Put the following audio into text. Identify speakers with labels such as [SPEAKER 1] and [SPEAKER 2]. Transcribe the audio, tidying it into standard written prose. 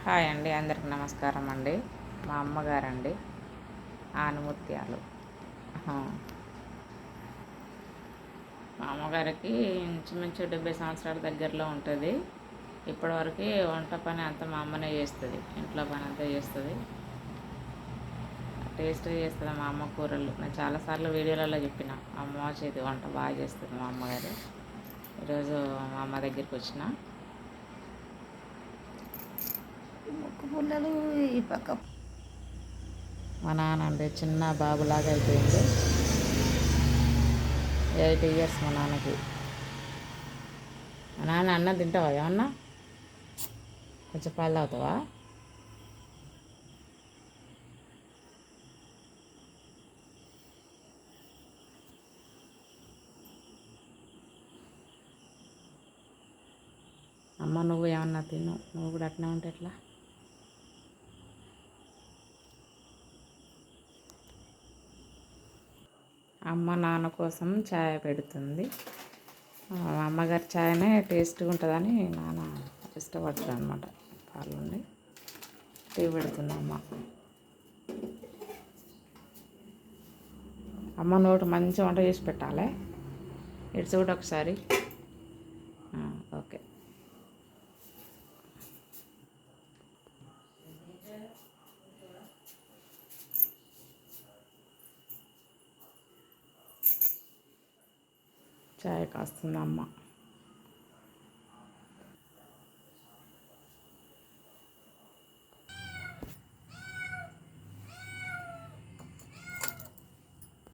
[SPEAKER 1] Hi అండి, అందరికి నమస్కారం అండి. మా అమ్మగారండి, ఆనుముత్యాలు. ఆహా. మా అమ్మగారికి ఇంచుమించు 70 సంవత్సరాల దగ్గరలో ఉంటుంది. ఇప్పటివరకు వంట పని అంతా మా అమ్మనే చేస్తుంది, ఇంట్లో పని అంతా చేస్తుంది, టేస్ట్గా చేస్తుంది మా అమ్మ కూరలు. నేను చాలాసార్లు వీడియోలలో చెప్పిన అమ్మ చేతి వంట బాగా చేస్తుంది మా అమ్మగారు. ఈరోజు మా అమ్మ దగ్గరికి వచ్చిన ముక్కు పుల్లలు ఈ పక్క. మా నాన్న అంటే చిన్న బాబులాగా అయిపోయింది. 8 ఇయర్స్ మా నాన్నకి. మా నాన్న అన్నం తింటావా? ఏమన్నా కొంచెం పాలు తాగుతావా? అమ్మ నువ్వు ఏమన్నా తిను, నువ్వు కూడా అట్నే ఉంటే ఎట్లా? అమ్మ నాన్న కోసం ఛాయ్ పెడుతుంది. మా అమ్మగారి ఛాయ్నే టేస్ట్గా ఉంటుందని నాన్న ఇష్టపడతాడు అనమాట. పాలుండి టీ పెడుతుంది అమ్మ. అమ్మ నోటి మంచి వంట చేసి పెట్టాలి. ఇట్స్ కూడా ఒకసారి. ఓకే. ఛాయ్ కాస్తుంది అమ్మ.